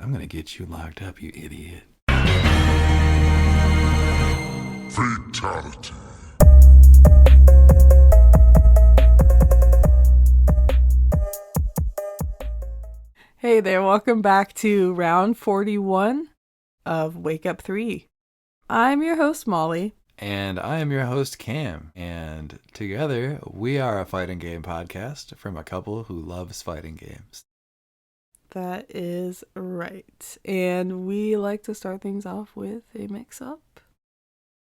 I'm gonna get you locked up, you idiot. Fatality. Hey there, welcome back to round 41 of Wake Up 3. I'm your host, Molly. And I am your host, Cam. And together, we are a fighting game podcast from a couple who loves fighting games. That is right. And we like to start things off with a mix-up,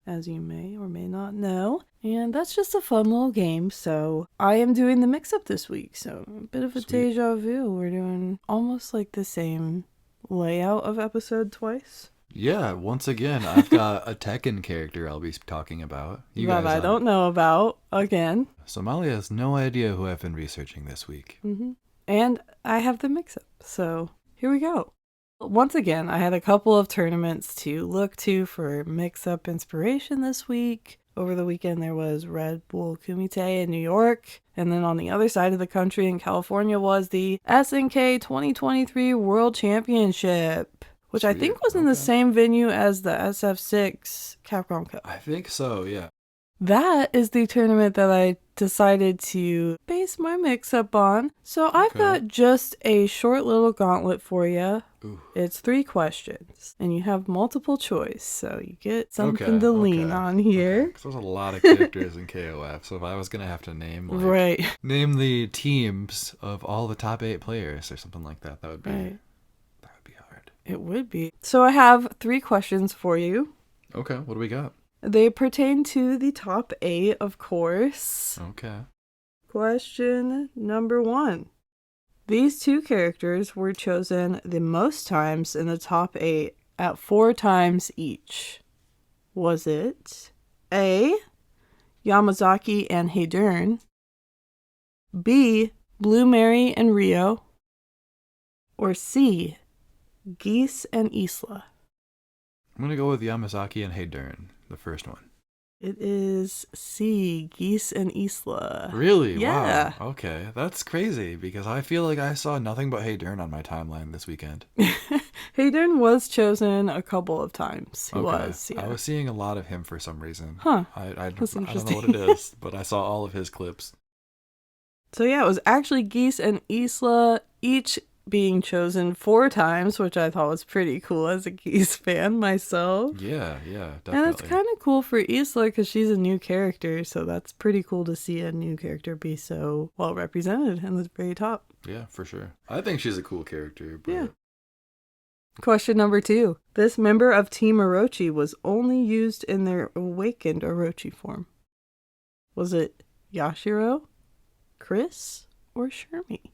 as you may or may not know. And that's just a fun little game. So I am doing the mix-up this week. So a bit of a deja vu. We're doing almost like the same layout of episode twice. Yeah, once again, I've got a Tekken character I'll be talking about. That I don't know about, again. Somalia has no idea who I've been researching this week. Mm-hmm. And I have the mix-up, so here we go. Once again, I had a couple of tournaments to look to for mix-up inspiration this week. Over the weekend, there was Red Bull Kumite in New York. And then on the other side of the country in California was the SNK 2023 World Championship, which I think was in the same venue as the SF6 Capcom Cup. I think so, yeah. That is the tournament that I decided to base my mix-up on. So I've got just a short little gauntlet for you. Ooh. It's 3 questions, and you have multiple choice, so you get something to lean on here. Okay. 'Cause there's a lot of characters in KOF, so if I was going to have to name the teams of all the top 8 players or something like that, that would be hard. It would be. So I have 3 questions for you. Okay, what do we got? They pertain to the top 8, of course. Okay. Question number 1. These 2 characters were chosen the most times in the top 8 at 4 times each. Was it A, Yamazaki and Heidern, B, Blue Mary and Rio, or C, Geese and Isla? I'm going to go with Yamazaki and Heidern, the first one. It is C, Geese and Isla. Really? Yeah. Wow. Okay, that's crazy because I feel like I saw nothing but Heidern on my timeline this weekend. Heidern was chosen a couple of times. He was, yeah. I was seeing a lot of him for some reason. Huh. I That's don't know interesting. what it is, but I saw all of his clips. So yeah, it was actually Geese and Isla, each being chosen 4 times, which I thought was pretty cool as a Geese fan myself. Yeah, definitely. And it's kind of cool for Isla because she's a new character, so that's pretty cool to see a new character be so well represented in the very top. Yeah, for sure. I think she's a cool character. But... Yeah. Question number 2. This member of Team Orochi was only used in their awakened Orochi form. Was it Yashiro, Chris, or Shermie?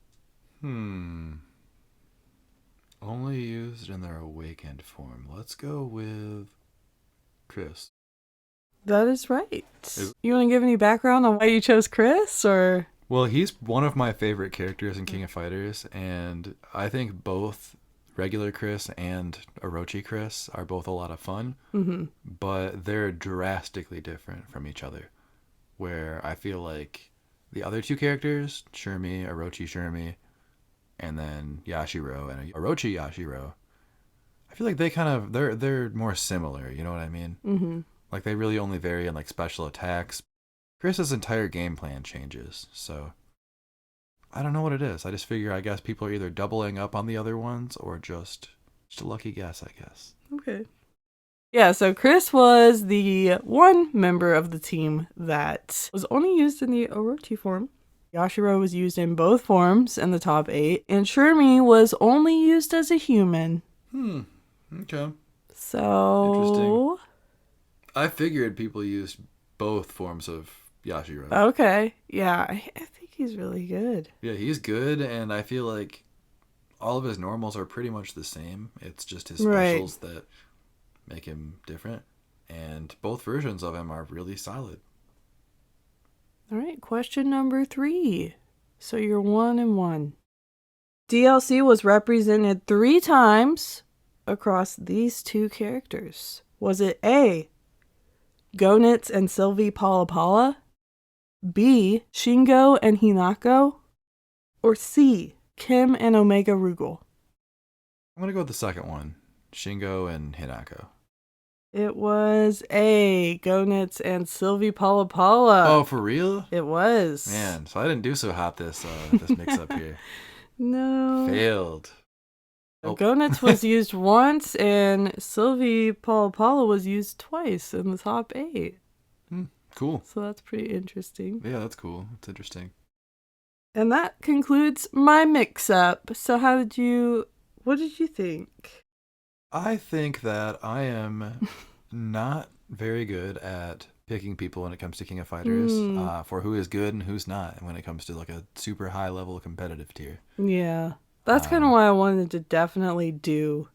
Only used in their awakened form. Let's go with Chris. That is right. You want to give any background on why you chose Chris, or? Well, he's one of my favorite characters in King of Fighters, and I think both regular Chris and Orochi Chris are both a lot of fun, but they're drastically different from each other, where I feel like the other 2 characters, Orochi Shermie, and then Yashiro and Orochi Yashiro, I feel like they kind of they're more similar, you know what I mean? Mm-hmm. Like they really only vary in like special attacks. Chris's entire game plan changes, so I don't know what it is. I just figure I guess people are either doubling up on the other ones or just a lucky guess, I guess. Okay. Yeah, so Chris was the one member of the team that was only used in the Orochi form. Yashiro was used in both forms in the top 8, and Shermie was only used as a human. Okay. So... Interesting. I figured people used both forms of Yashiro. Okay. Yeah, I think he's really good. Yeah, he's good, and I feel like all of his normals are pretty much the same. It's just his specials that make him different, and both versions of him are really solid. All right, question number 3. So you're 1-1. DLC was represented 3 times across these 2 characters. Was it A, Gonitz and Sylvie Palapala, B, Shingo and Hinako, or C, Kim and Omega Rugal? I'm going to go with the second one. Shingo and Hinako. It was A. Gonitz and Sylvie Palapala. Oh, for real? It was. Man, so I didn't do so hot this mix-up here. No. Failed. Oh. Gonitz was used once, and Sylvie Palapala was used twice in the top 8. Cool. So that's pretty interesting. Yeah, that's cool. That's interesting. And that concludes my mix-up. So what did you think? I think that I am not very good at picking people when it comes to King of Fighters for who is good and who's not when it comes to like a super high level competitive tier. Yeah. That's kind of why I wanted to definitely do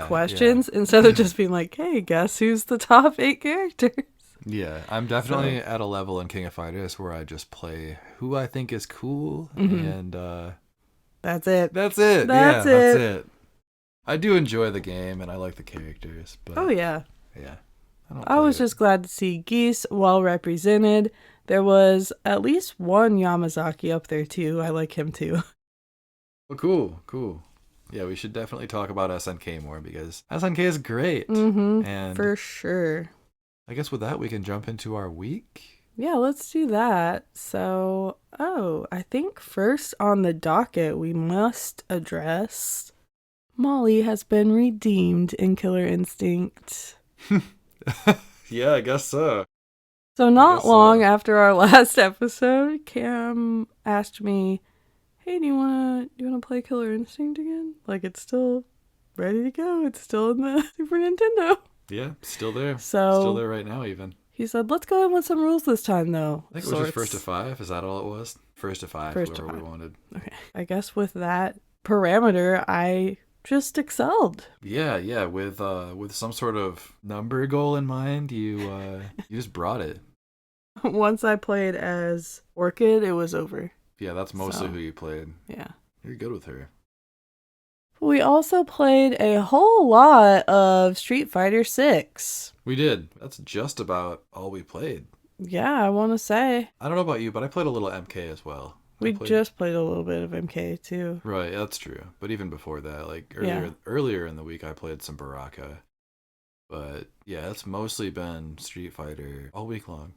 questions instead of just being like, hey, guess who's the top 8 characters? Yeah, I'm definitely at a level in King of Fighters where I just play who I think is cool and that's it. That's it. That's it. I do enjoy the game and I like the characters, but yeah. I was just glad to see Geese well represented. There was at least one Yamazaki up there too. I like him too. Well, cool. Yeah, we should definitely talk about SNK more because SNK is great. And for sure. I guess with that we can jump into our week. Yeah, let's do that. So, I think first on the docket we must address Molly has been redeemed in Killer Instinct. Yeah, I guess so. So not long after our last episode, Cam asked me, hey, do you wanna play Killer Instinct again? Like, it's still ready to go. It's still in the Super Nintendo. Yeah, still there. So still there right now even. He said, let's go in with some rules this time though. I think it was just first to 5. Is that all it was? First to 5, whoever we wanted. Okay. I guess with that parameter, I just excelled. Yeah, with some sort of number goal in mind, you just brought it. Once I played as Orchid, it was over. Yeah, that's mostly who you played. Yeah. You're good with her. We also played a whole lot of Street Fighter 6. We did. That's just about all we played. Yeah, I want to say. I don't know about you, but I played a little MK as well. We just played a little bit of MK too. Right, that's true. But even before that, like earlier in the week, I played some Baraka. But yeah, it's mostly been Street Fighter all week long.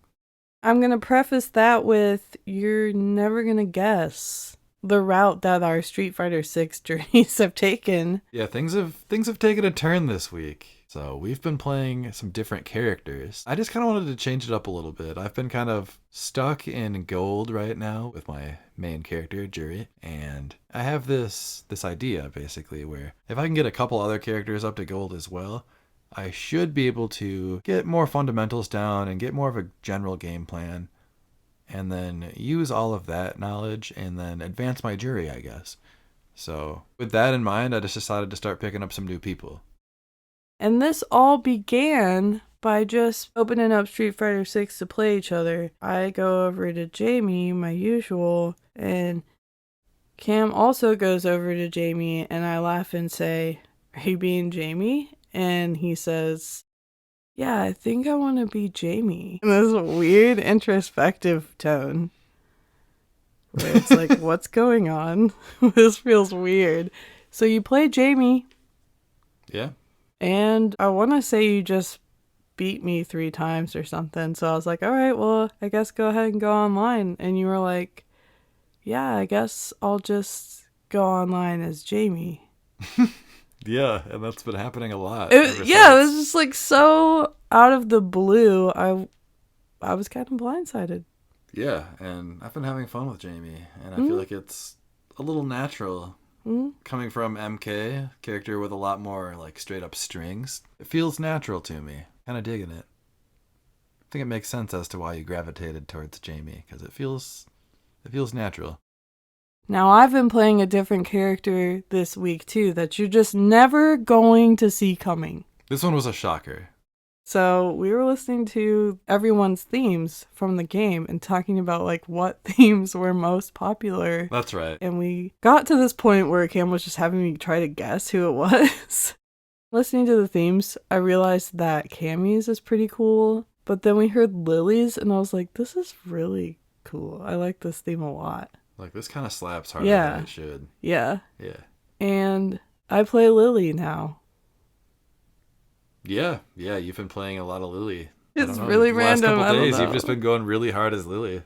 I'm going to preface that with, you're never going to guess the route that our Street Fighter 6 journeys have taken. Yeah, things have taken a turn this week. So we've been playing some different characters. I just kind of wanted to change it up a little bit. I've been kind of stuck in gold right now with my main character, Juri. And I have this idea, basically, where if I can get a couple other characters up to gold as well, I should be able to get more fundamentals down and get more of a general game plan. And then use all of that knowledge and then advance my Juri, I guess. So with that in mind, I just decided to start picking up some new people. And this all began by just opening up Street Fighter 6 to play each other. I go over to Jamie, my usual, and Cam also goes over to Jamie, and I laugh and say, are you being Jamie? And he says, yeah, I think I want to be Jamie. In this weird introspective tone. Where it's like, what's going on? This feels weird. So you play Jamie. Yeah. And I want to say you just beat me 3 times or something. So I was like, all right, well, I guess go ahead and go online. And you were like, yeah, I guess I'll just go online as Jamie. Yeah, and that's been happening a lot. It was just like so out of the blue. I was kind of blindsided. Yeah, and I've been having fun with Jamie, and I feel like it's a little natural. Coming from MK, character with a lot more like straight up strings, it feels natural to me. Kind of digging it. I think it makes sense as to why you gravitated towards Jamie, because it feels natural. Now I've been playing a different character this week too that you're just never going to see coming. This one was a shocker. So we were listening to everyone's themes from the game and talking about like what themes were most popular. That's right. And we got to this point where Cam was just having me try to guess who it was. Listening to the themes, I realized that Cammy's is pretty cool. But then we heard Lily's and I was like, this is really cool. I like this theme a lot. Like, this kind of slaps harder than it should. Yeah. Yeah. And I play Lily now. Yeah, you've been playing a lot of Lily. I It's don't know, really the last random. couple I don't days, you've know. just been going really hard as Lily.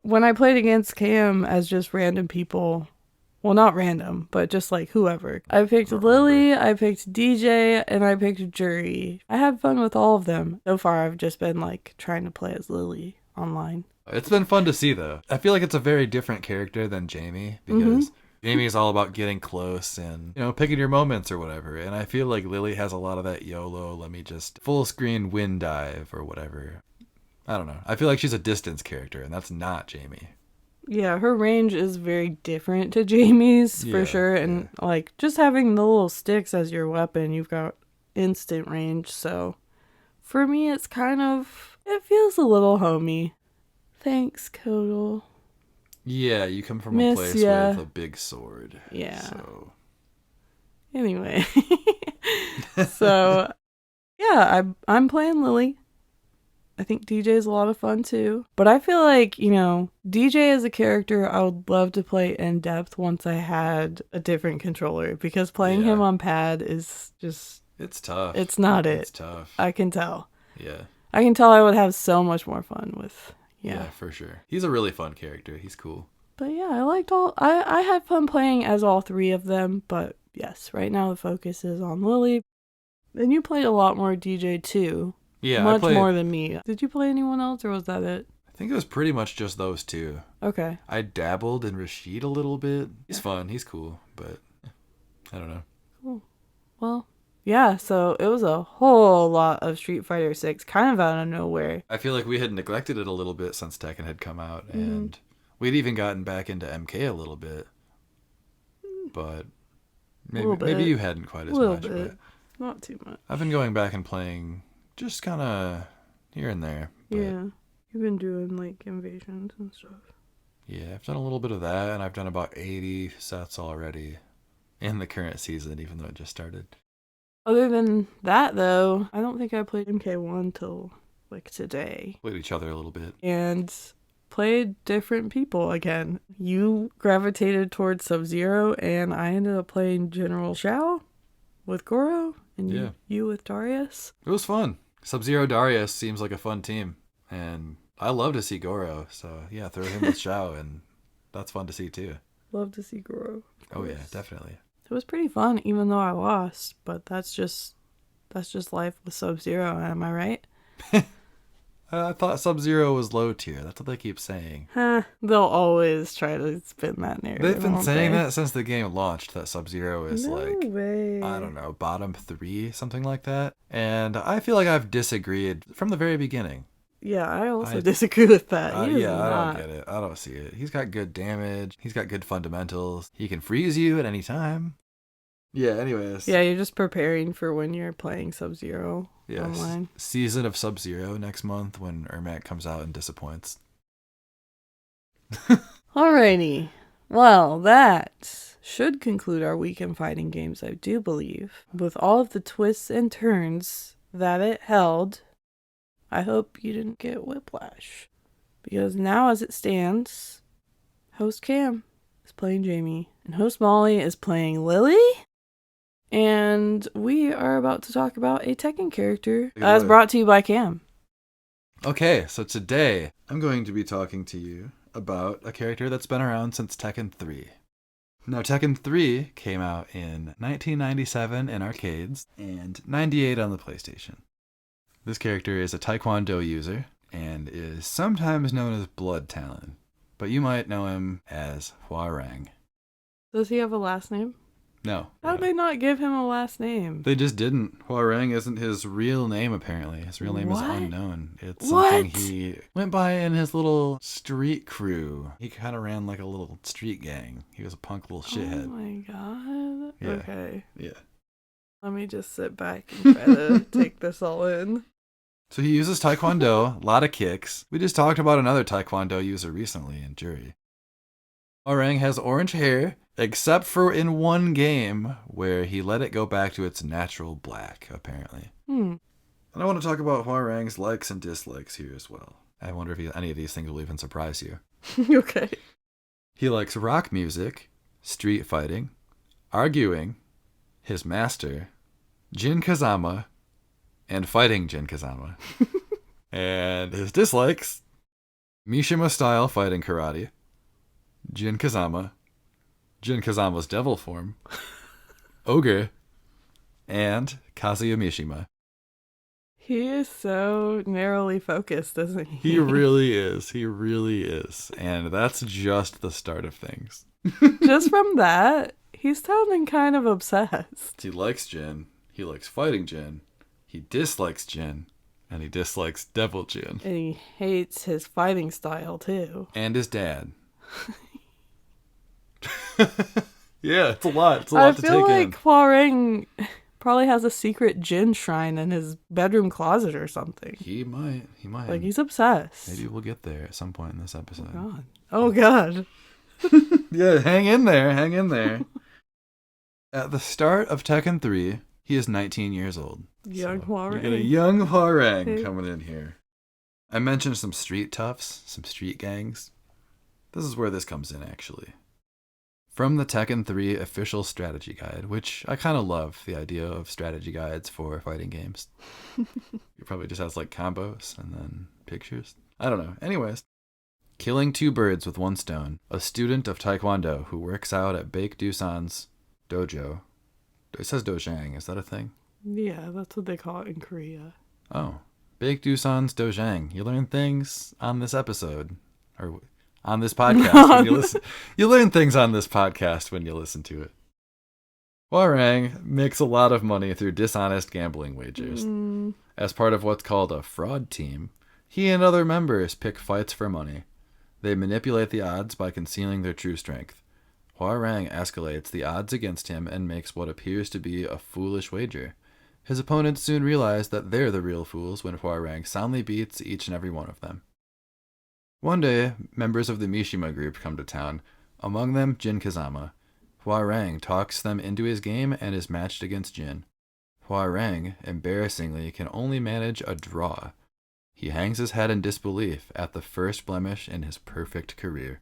When I played against Cam as just random people, well, not random, but just like whoever, I picked Lily, I picked DJ, and I picked Jury. I had fun with all of them. So far, I've just been like trying to play as Lily online. It's been fun to see, though. I feel like it's a very different character than Jamie, because Jamie is all about getting close and, picking your moments or whatever. And I feel like Lily has a lot of that YOLO, let me just full screen wind dive or whatever. I don't know. I feel like she's a distance character, and that's not Jamie. Yeah, her range is very different to Jamie's for sure. And like just having the little sticks as your weapon, you've got instant range. So for me, it's it feels a little homey. Thanks, Kodal. Yeah, you come from a place with a big sword. Yeah. So. Anyway. So, yeah, I'm playing Lily. I think DJ is a lot of fun too. But I feel like, DJ is a character I would love to play in depth once I had a different controller. Because playing him on pad is just... It's tough. It's not it. It's tough. I can tell. Yeah. I can tell I would have so much more fun with... Yeah, for sure. He's a really fun character. He's cool. But yeah, I liked I had fun playing as all three of them. But yes, right now the focus is on Lily. And you played a lot more DJ too. Yeah, much more than me. Did you play anyone else, or was that it? I think it was pretty much just those two. Okay. I dabbled in Rashid a little bit. He's fun. He's cool, but I don't know. Cool. Well, yeah. So it was a whole lot of Street Fighter 6, kind of out of nowhere. I feel like we had neglected it a little bit since Tekken had come out, and we'd even gotten back into MK a little bit. But maybe you hadn't quite as much. But not too much. I've been going back and playing. Just kind of here and there. Yeah. You've been doing, like, invasions and stuff. Yeah, I've done a little bit of that, and I've done about 80 sets already in the current season, even though it just started. Other than that, though, I don't think I played MK1 till, like, today. Played each other a little bit. And played different people again. You gravitated towards Sub-Zero, and I ended up playing General Shao with Goro, and you with Darius. It was fun. Sub-Zero Darius seems like a fun team, and I love to see Goro, so yeah, throw him with Shao, and that's fun to see too. Love to see Goro. Oh yeah, definitely. It was pretty fun, even though I lost, but that's just life with Sub-Zero, am I right? I thought Sub-Zero was low tier. That's what they keep saying. They'll always try to spin that narrative. They've been saying that since the game launched, that Sub-Zero is way. I don't know, bottom 3, something like that. And I feel like I've disagreed from the very beginning. Yeah, I also disagree with that. I don't get it. I don't see it. He's got good damage. He's got good fundamentals. He can freeze you at any time. Yeah, anyways. Yeah, you're just preparing for when you're playing Sub-Zero online. Season of Sub-Zero next month when Ermac comes out and disappoints. Alrighty. Well, that should conclude our week in fighting games, I do believe. With all of the twists and turns that it held, I hope you didn't get whiplash. Because now as it stands, host Cam is playing Jamie, and host Molly is playing Lily. And we are about to talk about a Tekken character as brought to you by Cam. Okay, so today I'm going to be talking to you about a character that's been around since Tekken 3. Now, Tekken 3 came out in 1997 in arcades and 98 on the PlayStation. This character is a Taekwondo user and is sometimes known as Blood Talon, but you might know him as HWOARANG. Does he have a last name? No. How did they not give him a last name? They just didn't. HWOARANG isn't his real name, apparently. His real name is unknown. It's something he went by in his little street crew. He kind of ran like a little street gang. He was a punk little shithead. Oh my god. Yeah. Okay. Yeah. Let me just sit back and try to take this all in. So he uses Taekwondo, a lot of kicks. We just talked about another Taekwondo user recently in Jury. HWOARANG has orange hair, except for in one game where he let it go back to its natural black, apparently. And I want to talk about HWOARANG's likes and dislikes here as well. I wonder if any of these things will even surprise you. Okay. He likes rock music, street fighting, arguing, his master, Jin Kazama, and fighting Jin Kazama. And his dislikes, Mishima-style fighting karate, Jin Kazama, Jin Kazama's devil form, Ogre, and Kazuya Mishima. He is so narrowly focused, isn't he? He really is. He really is. And that's just the start of things. Just from that, he's sounding kind of obsessed. He likes Jin. He likes fighting Jin. He dislikes Jin. And he dislikes Devil Jin. And he hates his fighting style, too. And his dad. Yeah, it's a lot. It's a lot to take in. I feel like HWOARANG probably has a secret Jin shrine in his bedroom closet or something. He might. He might. Like, he's obsessed. Maybe we'll get there at some point in this episode. Oh, God. Yeah, hang in there. Hang in there. At the start of Tekken 3, he is 19 years old. Young HWOARANG. We got a young HWOARANG coming in here. I mentioned some street toughs, some street gangs. This is where this comes in, actually. From the Tekken 3 official strategy guide, which I kind of love the idea of strategy guides for fighting games. It probably just has like combos and then pictures. I don't know. Anyways. Killing two birds with one stone. A student of Taekwondo who works out at Baek Doosan's dojo. It says dojang. Is that a thing? Yeah, that's what they call it in Korea. Oh. Baek Doosan's dojang. You learn things on this episode. Or on this podcast. When you listen. You learn things on this podcast when you listen to it. HWOARANG makes a lot of money through dishonest gambling wagers. As part of what's called a fraud team, he and other members pick fights for money. They manipulate the odds by concealing their true strength. HWOARANG escalates the odds against him and makes what appears to be a foolish wager. His opponents soon realize that they're the real fools when HWOARANG soundly beats each and every one of them. One day, members of the Mishima group come to town, among them Jin Kazama. HWOARANG talks them into his game and is matched against Jin. HWOARANG, embarrassingly, can only manage a draw. He hangs his head in disbelief at the first blemish in his perfect career.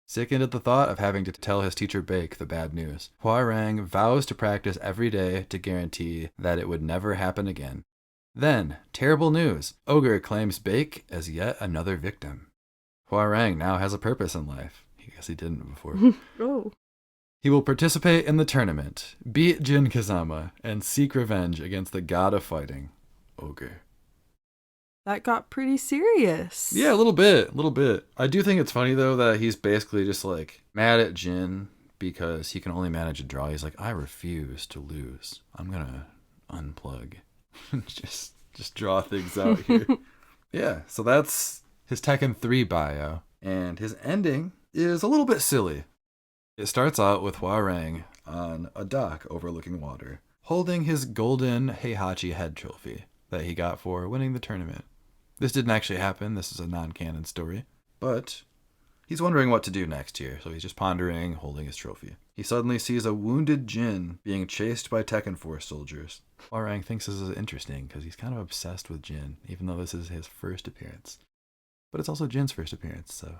Sickened at the thought of having to tell his teacher Baek the bad news, HWOARANG vows to practice every day to guarantee that it would never happen again. Then, terrible news! Ogre claims Baek as yet another victim. HWOARANG now has a purpose in life. I guess he didn't before. Oh. He will participate in the tournament, beat Jin Kazama, and seek revenge against the god of fighting, Ogre. That got pretty serious. Yeah, a little bit. I do think it's funny, though, that he's basically just, like, mad at Jin because he can only manage a draw. He's like, I refuse to lose. I'm gonna unplug. just draw things out here. Yeah, so that's his Tekken 3 bio. And his ending is a little bit silly. It starts out with HWOARANG on a dock overlooking water, holding his golden Heihachi head trophy that he got for winning the tournament. This didn't actually happen. This is a non-canon story. But he's wondering what to do next here, so he's just pondering, holding his trophy. He suddenly sees a wounded Jin being chased by Tekken Force soldiers. HWOARANG thinks this is interesting because he's kind of obsessed with Jin, even though this is his first appearance. But it's also Jin's first appearance, so...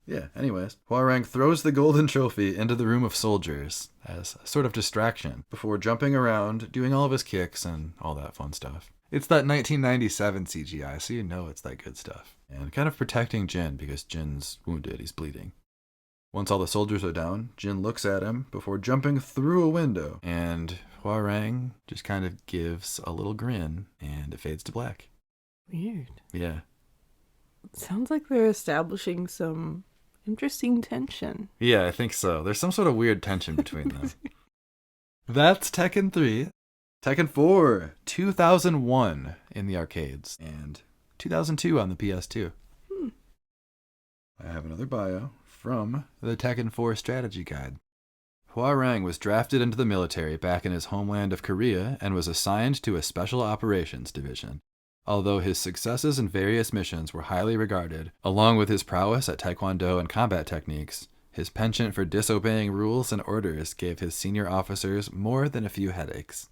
Yeah, anyways, HWOARANG throws the golden trophy into the room of soldiers as a sort of distraction before jumping around, doing all of his kicks and all that fun stuff. It's that 1997 CGI, so you know it's that good stuff. And kind of protecting Jin because Jin's wounded, he's bleeding. Once all the soldiers are down, Jin looks at him before jumping through a window, and HWOARANG just kind of gives a little grin, and it fades to black. Weird. Yeah. Sounds like they're establishing some interesting tension. Yeah, I think so. There's some sort of weird tension between them. That's Tekken 3. Tekken 4, 2001 in the arcades, and 2002 on the PS2. I have another bio from the Tekken 4 strategy guide. HWOARANG was drafted into the military back in his homeland of Korea and was assigned to a special operations division. Although his successes in various missions were highly regarded, along with his prowess at Taekwondo and combat techniques, his penchant for disobeying rules and orders gave his senior officers more than a few headaches.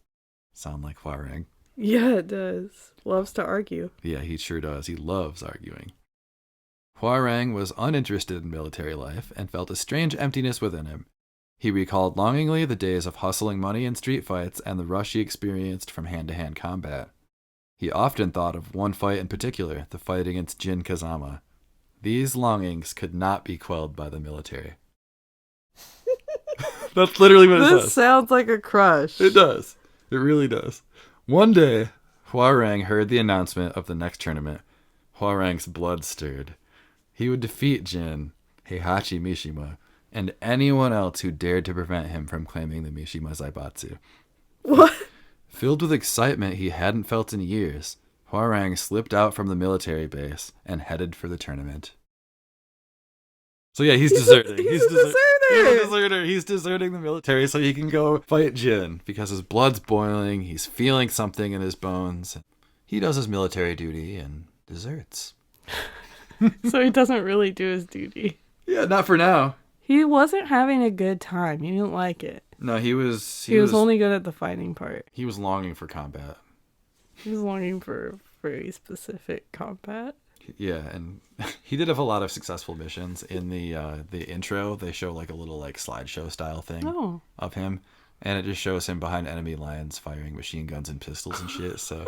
Sound like HWOARANG. Yeah, it does. Loves to argue. Yeah, he sure does. He loves arguing. HWOARANG was uninterested in military life and felt a strange emptiness within him. He recalled longingly the days of hustling money in street fights and the rush he experienced from hand-to-hand combat. He often thought of one fight in particular, the fight against Jin Kazama. These longings could not be quelled by the military. That's literally what it says. This sounds like a crush. It does. It really does. One day, HWOARANG heard the announcement of the next tournament. HWOARANG's blood stirred. He would defeat Jin, Heihachi Mishima, and anyone else who dared to prevent him from claiming the Mishima Zaibatsu. What? Filled with excitement he hadn't felt in years, HWOARANG slipped out from the military base and headed for the tournament. So yeah, he's deserting. He's a deserter. He's deserting the military so he can go fight Jin because his blood's boiling. He's feeling something in his bones. He does his military duty and deserts. So he doesn't really do his duty. Yeah, not for now. He wasn't having a good time. He didn't like it. No, he was only good at the fighting part. He was longing for combat. He was longing for very specific combat. Yeah, and he did have a lot of successful missions. In the intro, they show like a little like slideshow style thing of him, and it just shows him behind enemy lines firing machine guns and pistols and shit. So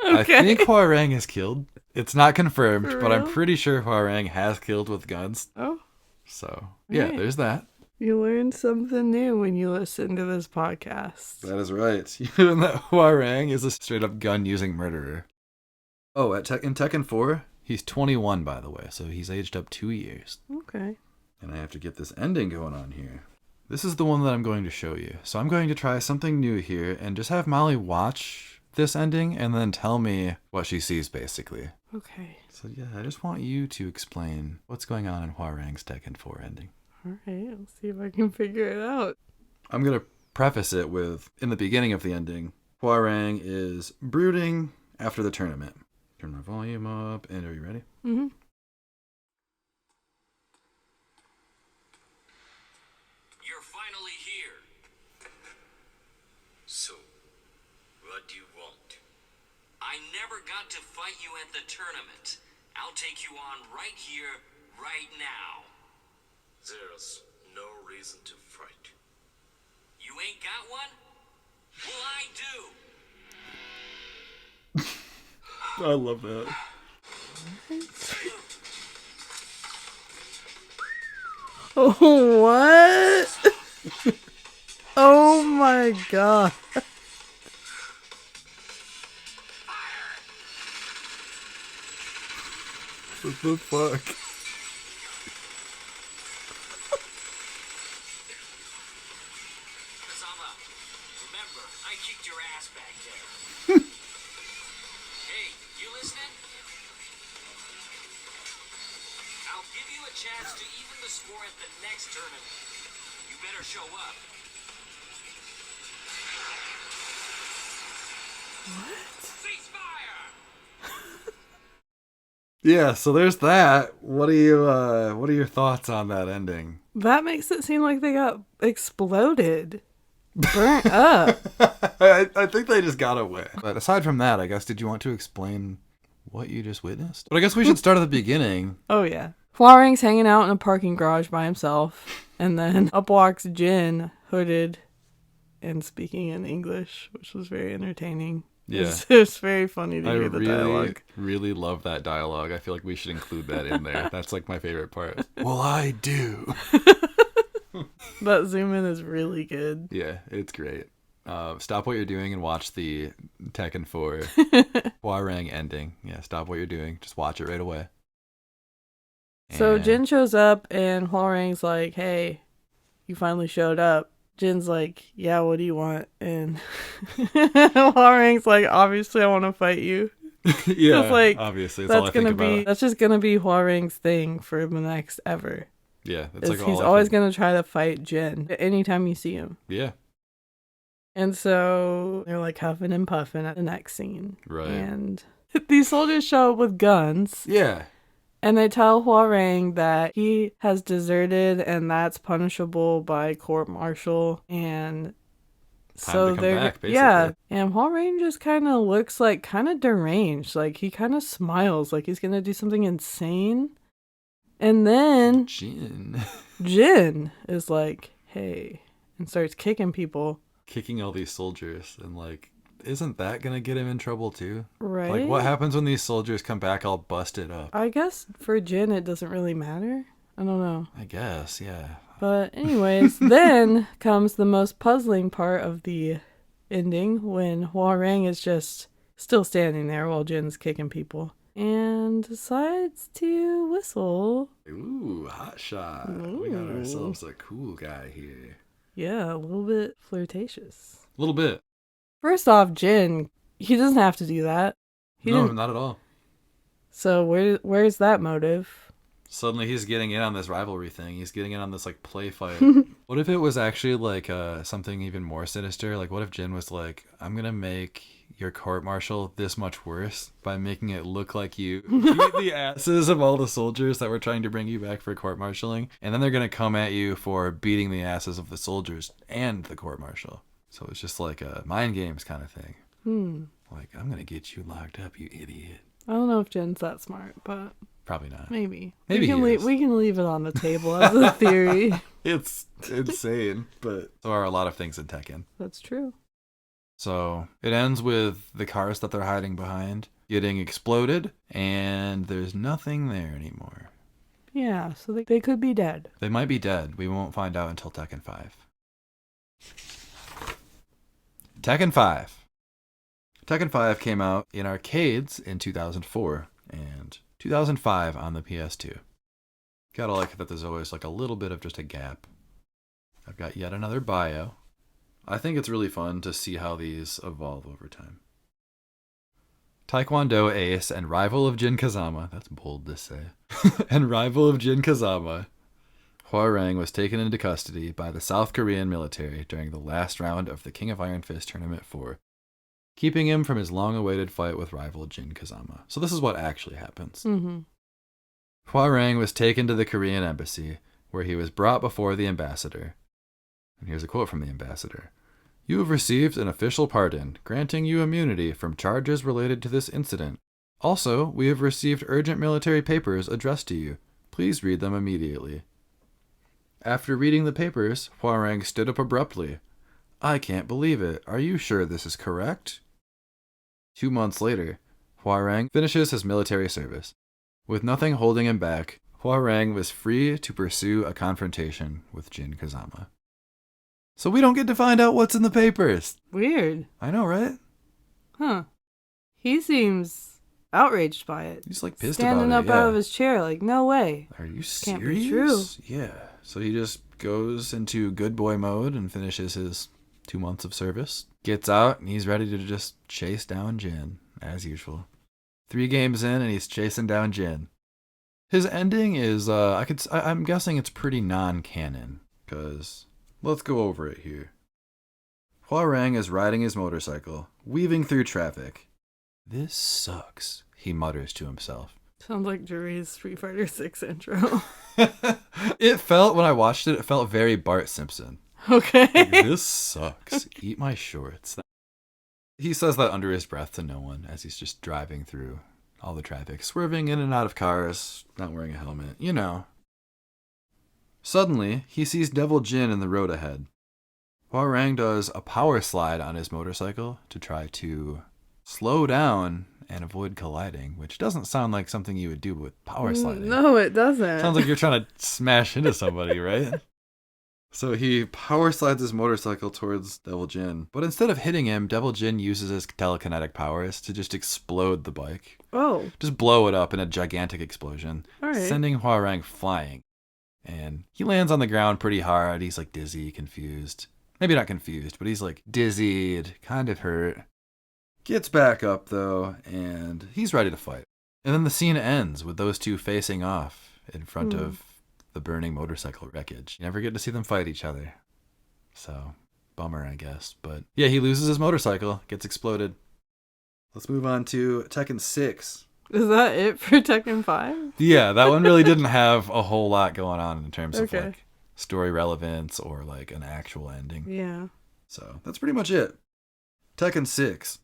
Okay. I think HWOARANG is killed. It's not confirmed, For but I'm real? pretty sure HWOARANG has killed with guns. Oh, So yeah, Right. there's that. you learn something new when you listen to this podcast. That is right. You know that HWOARANG is a straight up gun using murderer. Oh, in Tekken 4, he's 21 by the way, so he's aged up 2 years. Okay. And I have to get this ending going on here. This is the one that I'm going to show you. So I'm going to try something new here and just have Molly watch this ending and then tell me what she sees basically. Okay. So yeah, I just want you to explain what's going on in HWOARANG's Tekken 4 ending. All right. Let's see if I can figure it out. I'm going to preface it with, in the beginning of the ending, HWOARANG is brooding after the tournament. Turn my volume up, and are you ready? Mm-hmm. You're finally here. So, what do you want? I never got to fight you at the tournament. I'll take you on right here, right now. There's no reason to fight. You ain't got one? Well, I do. I love that. Oh, what? Oh my god. What the fuck? Kazama, remember, I kicked your ass back there. Hey, you listening? I'll give you a chance to even the score at the next tournament. You better show up. What? Ceasefire! Yeah, so there's that. What are your thoughts on that ending? That makes it seem like they got exploded. Burnt up. I think they just got away. But aside from that, I guess, did you want to explain what you just witnessed? But I guess we should start at the beginning. Oh, yeah. HWOARANG's hanging out in a parking garage by himself. And then up walks Jin, hooded and speaking in English, which was very entertaining. Yeah. It's very funny to I hear the dialogue. really love that dialogue. I feel like we should include that in there. That's like my favorite part. Well, I do. That zoom in is really good. Yeah, it's great. Stop what you're doing and watch the Tekken 4 HWOARANG ending. Yeah, stop what you're doing. Just watch it right away. So And- Jin shows up and HWOARANG's like, hey, you finally showed up. Jin's like, yeah, what do you want? And HWOARANG's like, obviously I want to fight you. yeah, It's like, obviously, that's all I think about. That's just gonna be HWOARANG's thing for the next ever. Yeah, that's like all He's I always think. gonna try to fight Jin anytime you see him. Yeah, And so they're like huffing and puffing at the next scene. right. And these soldiers show up with guns. Yeah, And they tell HWOARANG that he has deserted and that's punishable by court-martial. And so to come they're back, basically. yeah. And HWOARANG just kind of looks like kind of deranged. Like he kind of smiles like he's gonna do something insane. And then Jin. Jin is like, "Hey, and starts kicking people. Kicking all these soldiers, and like, isn't that gonna get him in trouble too? Right? Like, what happens when these soldiers come back all busted up? I guess for Jin it doesn't really matter. I don't know. I guess, yeah. But anyways, then comes the most puzzling part of the ending when HWOARANG is just still standing there while Jin's kicking people and decides to whistle. Ooh, hot shot. We got ourselves a cool guy here. Yeah, a little bit flirtatious. A little bit. First off, Jin, he doesn't have to do that. No, not at all. So where's that motive? Suddenly he's getting in on this rivalry thing. He's getting in on this like play fight. What if it was actually like something even more sinister? Like what if Jin was like, I'm gonna make your court-martial this much worse by making it look like you beat the asses of all the soldiers that were trying to bring you back for court-martialing, and then they're gonna come at you for beating the asses of the soldiers and the court-martial. So it's just like a mind games kind of thing. Like, I'm gonna get you locked up, you idiot. I don't know if Jin's that smart, but Probably not. maybe Maybe we can leave it on the table as a theory. It's insane, but so are a lot of things in Tekken. That's true. So it ends with the cars that they're hiding behind getting exploded, and there's nothing there anymore. Yeah, so they could be dead. They might be dead. We won't find out until Tekken 5. Tekken 5. Tekken 5 came out in arcades in 2004 and 2005 on the PS2. Gotta like that there's always like a little bit of just a gap. I've got yet another bio. I think it's really fun to see how these evolve over time. Taekwondo ace and rival of Jin Kazama, that's bold to say, and rival of Jin Kazama, HWOARANG was taken into custody by the South Korean military during the last round of the King of Iron Fist Tournament 4, keeping him from his long-awaited fight with rival Jin Kazama. So this is what actually happens. HWOARANG was taken to the Korean embassy, where he was brought before the ambassador. And here's a quote from the ambassador. "You have received an official pardon, granting you immunity from charges related to this incident. Also, we have received urgent military papers addressed to you. Please read them immediately." After reading the papers, HWOARANG stood up abruptly. "I can't believe it. Are you sure this is correct?" 2 months later, HWOARANG finishes his military service. With nothing holding him back, HWOARANG was free to pursue a confrontation with Jin Kazama. So we don't get to find out what's in the papers. Weird. I know, right? Huh. He seems outraged by it. He's like pissed Standing about it. up out of his chair like, no way. Are you serious? Can't be true. Yeah. So he just goes into good boy mode and finishes his 2 months of service. Gets out and he's ready to just chase down Jin, as usual. 3 games in and he's chasing down Jin. His ending is, I'm guessing it's pretty non-canon, because let's go over it here. HWOARANG is riding his motorcycle, weaving through traffic. "This sucks," he mutters to himself. Sounds like Jury's Street Fighter 6 intro. It felt, when I watched it, it felt very Bart Simpson. Okay. Like, this sucks. Eat my shorts. He says that under his breath to no one as he's just driving through all the traffic, swerving in and out of cars, not wearing a helmet, you know. Suddenly, he sees Devil Jin in the road ahead. HWOARANG does a power slide on his motorcycle to try to slow down and avoid colliding, which doesn't sound like something you would do with power sliding. No, it doesn't. Sounds like you're trying to smash into somebody, right? So he power slides his motorcycle towards Devil Jin, but instead of hitting him, Devil Jin uses his telekinetic powers to just explode the bike. Oh. Just blow it up in a gigantic explosion, All right. sending HWOARANG flying. And he lands on the ground pretty hard. He's like dizzy, confused. Maybe not confused, but he's like dizzied, kind of hurt. Gets back up though, and he's ready to fight. And then the scene ends with those two facing off in front of the burning motorcycle wreckage. You never get to see them fight each other. So, bummer, I guess. But yeah, he loses his motorcycle, gets exploded. Let's move on to Tekken 6. Is that it for Tekken 5? Yeah, that one really didn't have a whole lot going on in terms of Okay. like story relevance or like an actual ending. Yeah. So that's pretty much it. Tekken 6.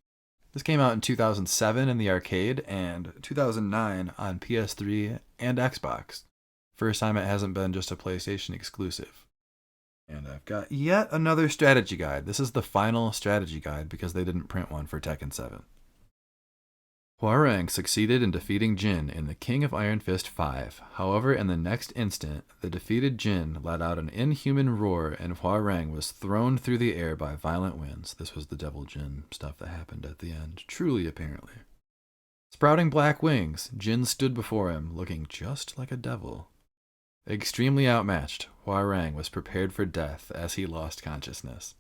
This came out in 2007 in the arcade and 2009 on PS3 and Xbox. First time it hasn't been just a PlayStation exclusive. And I've got yet another strategy guide. This is the final strategy guide because they didn't print one for Tekken 7. HWOARANG succeeded in defeating Jin in the King of Iron Fist 5. However, in the next instant, the defeated Jin let out an inhuman roar and HWOARANG was thrown through the air by violent winds. This was the Devil Jin stuff that happened at the end. Truly, apparently. Sprouting black wings, Jin stood before him, looking just like a devil. Extremely outmatched, HWOARANG was prepared for death as he lost consciousness.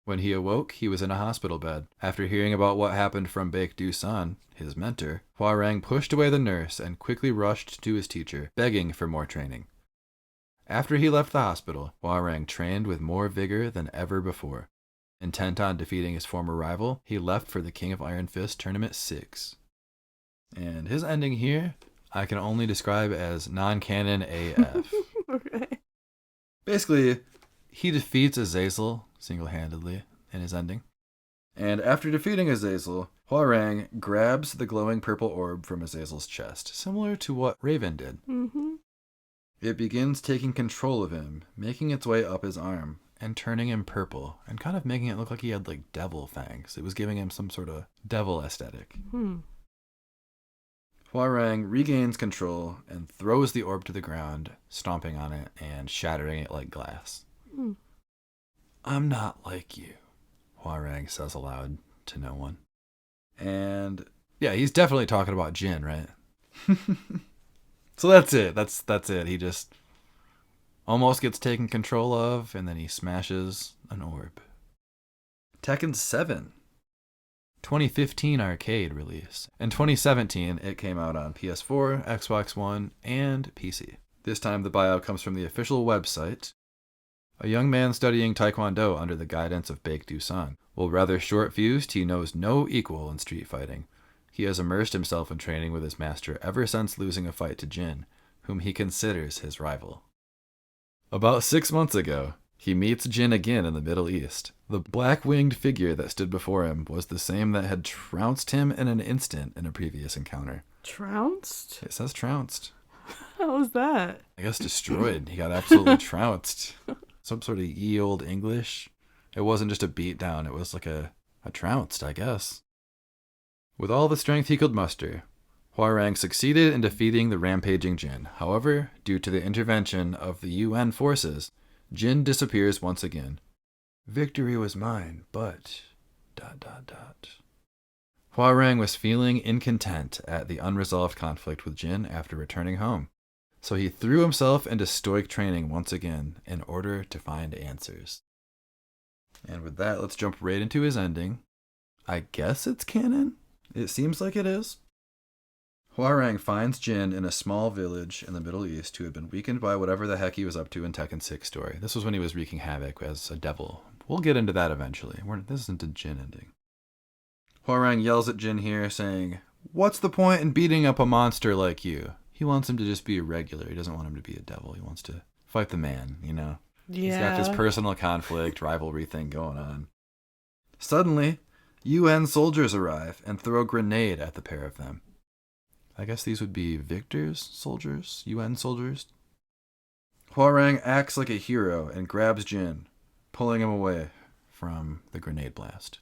When he awoke, he was in a hospital bed. After hearing about what happened from Baek-do-san, his mentor, HWOARANG pushed away the nurse and quickly rushed to his teacher, begging for more training. After he left the hospital, HWOARANG trained with more vigor than ever before. Intent on defeating his former rival, he left for the King of Iron Fist Tournament 6. And his ending here, I can only describe as non-canon AF. Okay. Basically, he defeats Azazel single-handedly in his ending. And after defeating Azazel, HWOARANG grabs the glowing purple orb from Azazel's chest, similar to what Raven did. Mm-hmm. It begins taking control of him, making its way up his arm, and turning him purple, and kind of making it look like he had like devil fangs. It was giving him some sort of devil aesthetic. HWOARANG regains control and throws the orb to the ground, stomping on it and shattering it like glass. I'm not like you, HWOARANG says aloud to no one. And yeah, he's definitely talking about Jin, right? So that's it. That's it. He just almost gets taken control of, and then he smashes an orb. Tekken 7. 2015 arcade release. In 2017, it came out on PS4, Xbox One, and PC. This time the bio comes from the official website. A young man studying Taekwondo under the guidance of Baek-do-san. While rather short-fused, he knows no equal in street fighting. He has immersed himself in training with his master ever since losing a fight to Jin, whom he considers his rival. About 6 months ago, he meets Jin again in the Middle East. The black-winged figure that stood before him was the same that had trounced him in an instant in a previous encounter. Trounced? It says trounced. How was that? I guess destroyed. He got absolutely trounced. Some sort of ye old English. It wasn't just a beatdown, it was like a trounced, I guess. With all the strength he could muster, HWOARANG succeeded in defeating the rampaging Jin. However, due to the intervention of the UN forces, Jin disappears once again. Victory was mine, but... ... HWOARANG was feeling incontent at the unresolved conflict with Jin after returning home, so he threw himself into stoic training once again in order to find answers. And with that, let's jump right into his ending. I guess it's canon? It seems like it is. HWOARANG finds Jin in a small village in the Middle East who had been weakened by whatever the heck he was up to in Tekken 6 story. This was when he was wreaking havoc as a devil. We'll get into that eventually. This isn't a Jin ending. HWOARANG yells at Jin here, saying, "What's the point in beating up a monster like you?" He wants him to just be a regular. He doesn't want him to be a devil. He wants to fight the man, you know? Yeah. He's got this personal conflict, rivalry thing going on. Suddenly, UN soldiers arrive and throw a grenade at the pair of them. I guess these would be Victor's soldiers, UN soldiers. HWOARANG acts like a hero and grabs Jin, pulling him away from the grenade blast.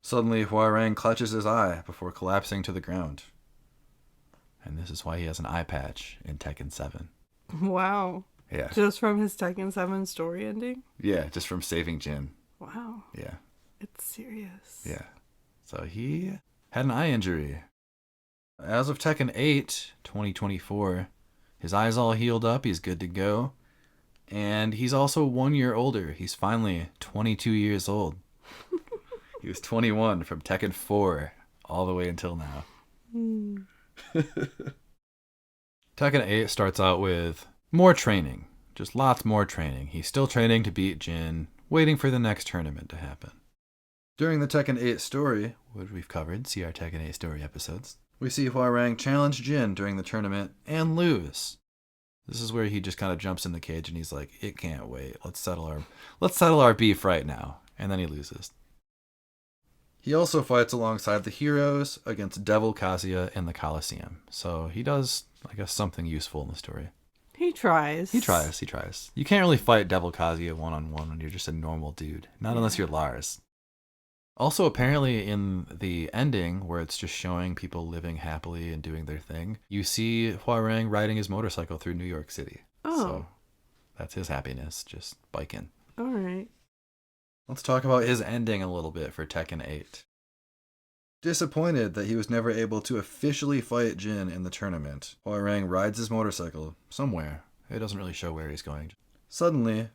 Suddenly, HWOARANG clutches his eye before collapsing to the ground. And this is why he has an eye patch in Tekken 7. Wow. Yeah. Just from his Tekken 7 story ending? Yeah, just from saving Jin. Wow. Yeah. It's serious. Yeah. So he had an eye injury. As of Tekken 8, 2024, his eye's all healed up. He's good to go. And he's also 1 year older. He's finally 22 years old. He was 21 from Tekken 4 all the way until now. Tekken 8 starts out with more training. Just lots more training. He's still training to beat Jin, waiting for the next tournament to happen. During the Tekken 8 story, which we've covered, see our Tekken 8 story episodes, we see HWOARANG challenge Jin during the tournament and lose. This is where he just kind of jumps in the cage and he's like, "It can't wait. Let's settle our beef right now." And then he loses. He also fights alongside the heroes against Devil Kazuya in the Colosseum. So he does, I guess, something useful in the story. He tries. He tries. You can't really fight Devil Kazuya one-on-one when you're just a normal dude. Not unless you're Lars. Also, apparently in the ending, where it's just showing people living happily and doing their thing, you see HWOARANG riding his motorcycle through New York City. Oh. So that's his happiness, just biking. All right. Let's talk about his ending a little bit for Tekken 8. Disappointed that he was never able to officially fight Jin in the tournament, HWOARANG rides his motorcycle somewhere. It doesn't really show where he's going. Suddenly,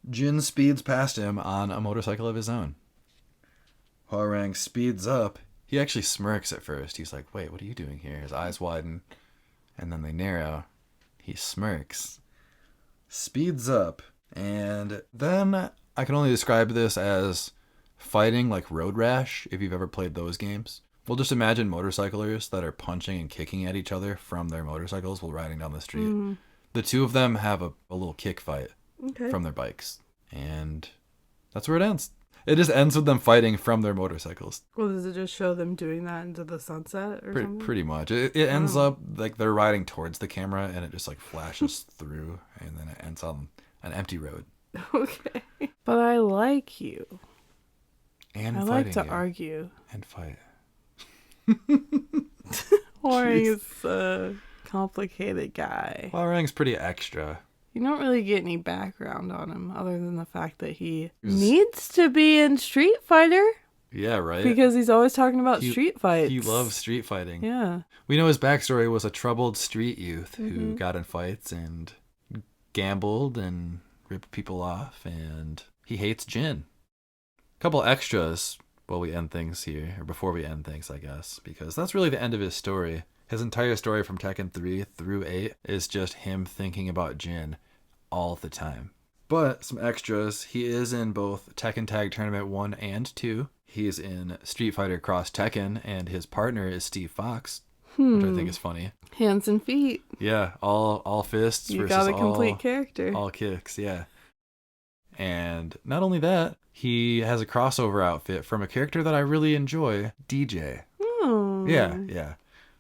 Jin speeds past him on a motorcycle of his own. HWOARANG speeds up. He actually smirks at first. He's like, wait, what are you doing here? His eyes widen, and then they narrow. He smirks, speeds up, and then I can only describe this as fighting like Road Rash, if you've ever played those games. We'll just imagine motorcyclers that are punching and kicking at each other from their motorcycles while riding down the street. Mm-hmm. The two of them have a little kick fight from their bikes, and that's where it ends. It just ends with them fighting from their motorcycles. Well, does it just show them doing that into the sunset or something? Pretty much. It ends up like they're riding towards the camera and it just like flashes through and then it ends on an empty road. Okay. But I like you. And I like to argue. And fight. HWOARANG is a complicated guy. HWOARANG's pretty extra. You don't really get any background on him other than the fact that he needs to be in Street Fighter. Yeah, right? Because he's always talking about street fights. He loves street fighting. Yeah. We know his backstory was a troubled street youth who got in fights and gambled and ripped people off, and he hates Jin. A couple extras while we end things here, or before we end things, I guess, because that's really the end of his story. His entire story from Tekken 3 through 8 is just him thinking about Jin all the time. But some extras. He is in both Tekken Tag Tournament 1 and 2. He's in Street Fighter Cross Tekken, and his partner is Steve Fox, which I think is funny. Hands and feet. Yeah, all fists you versus got a complete character. All kicks, yeah. And not only that, he has a crossover outfit from a character that I really enjoy, DJ. Oh. Yeah.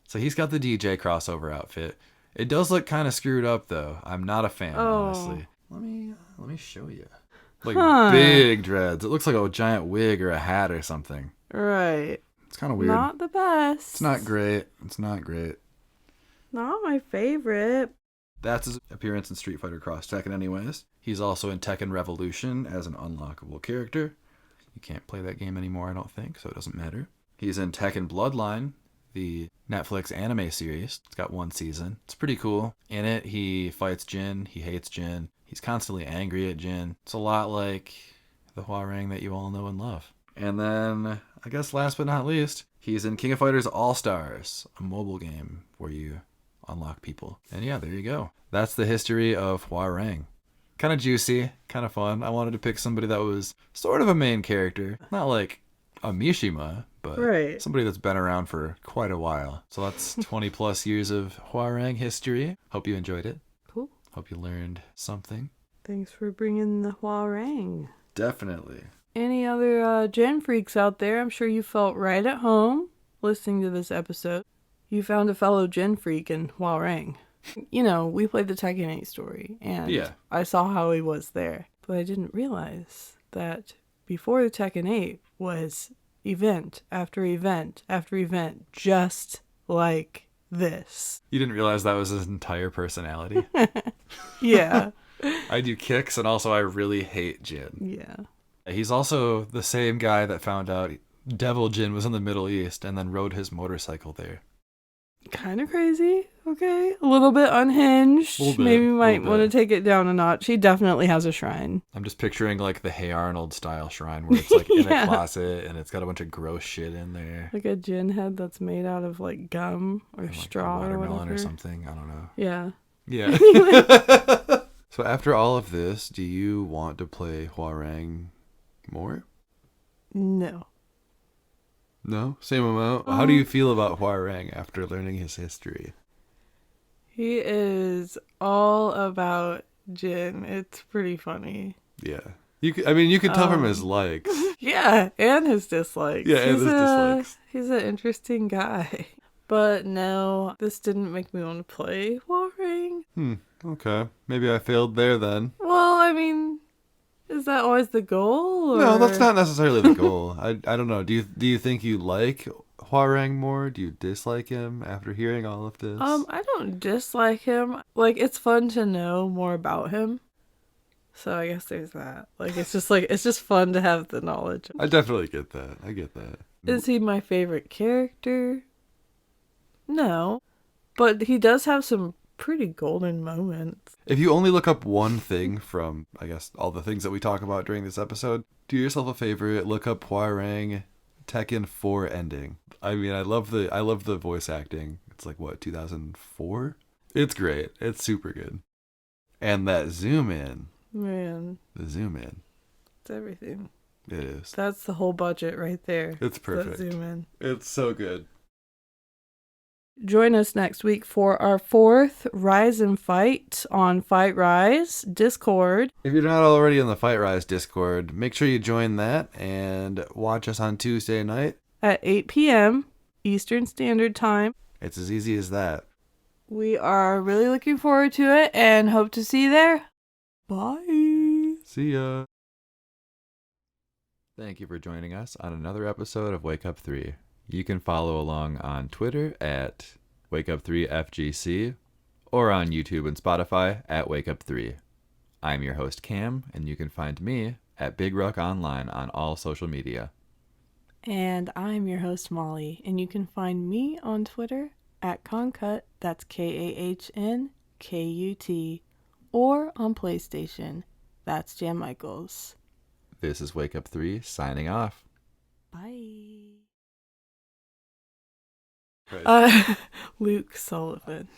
So he's got the DJ crossover outfit. It does look kind of screwed up, though. I'm not a fan, honestly. Let me show you. Like big dreads. It looks like a giant wig or a hat or something. Right. It's kind of weird. Not the best. It's not great. Not my favorite. That's his appearance in Street Fighter Cross Tekken anyways. He's also in Tekken Revolution as an unlockable character. You can't play that game anymore, I don't think, so it doesn't matter. He's in Tekken Bloodline, the Netflix anime series. It's got 1 season. It's pretty cool. In it, he fights Jin. He hates Jin. He's constantly angry at Jin. It's a lot like the HWOARANG that you all know and love. And then, I guess last but not least, he's in King of Fighters All-Stars, a mobile game where you unlock people. And yeah, there you go. That's the history of HWOARANG. Kind of juicy, kind of fun. I wanted to pick somebody that was sort of a main character. Not like a Mishima, but somebody that's been around for quite a while. So that's 20 plus years of HWOARANG history. Hope you enjoyed it. Cool. Hope you learned something. Thanks for bringing the HWOARANG. Definitely. Any other Gen freaks out there? I'm sure you felt right at home listening to this episode. You found a fellow Gen freak in HWOARANG. You know, we played the Tekken 8 story, and I saw how he was there. But I didn't realize that before the Tekken 8 was event after event after event, just like this. You didn't realize that was his entire personality? Yeah. I do kicks, and also I really hate Jin. Yeah. He's also the same guy that found out Devil Jin was in the Middle East and then rode his motorcycle there. Kind of crazy, okay? A little bit unhinged. Maybe might want to take it down a notch. He definitely has a shrine. I'm just picturing like the Hey Arnold style shrine where it's like in a closet and it's got a bunch of gross shit in there. Like a Jin head that's made out of like gum or and straw like a watermelon or whatever. Or something. I don't know. Yeah. Yeah. So after all of this, do you want to play HWOARANG more? No. No? Same amount? How do you feel about HWOARANG after learning his history? He is all about Jin. It's pretty funny. Yeah. You could tell from his likes. Yeah, and his dislikes. Yeah, and his dislikes. He's an interesting guy. But no, this didn't make me want to play HWOARANG. Okay. Maybe I failed there then. Well, I mean, is that always the goal? Or... No, that's not necessarily the goal. I don't know. Do you think you like Hwoarang more? Do you dislike him after hearing all of this? I don't dislike him. Like, it's fun to know more about him. So I guess there's that. Like, it's just fun to have the knowledge. I definitely get that. I get that. Is he my favorite character? No. But he does have some pretty golden moments. If you only look up one thing from, I guess, all the things that we talk about during this episode, do yourself a favor, look up Hwoarang Tekken 4 ending. I mean, I love the voice acting. It's like, what, 2004? It's great. It's super good. And that zoom in. Man. The zoom in. It's everything. It is. That's the whole budget right there. It's perfect. That zoom in. It's so good. Join us next week for our 4th Rise and Fight on Fight Rise Discord. If you're not already in the Fight Rise Discord, make sure you join that and watch us on Tuesday night at 8 p.m. Eastern Standard Time. It's as easy as that. We are really looking forward to it and hope to see you there. Bye. See ya. Thank you for joining us on another episode of Wake Up 3. You can follow along on Twitter at Wakeupthreefgc or on YouTube and Spotify at Wakeup3. I'm your host Cam, and you can find me at Big Ruck Online on all social media. And I'm your host Molly, and you can find me on Twitter at Concut, that's KAHNKUT, or on PlayStation, that's Jan Michaels. This is Wake Up 3 signing off. Bye. Right. Luke Sullivan.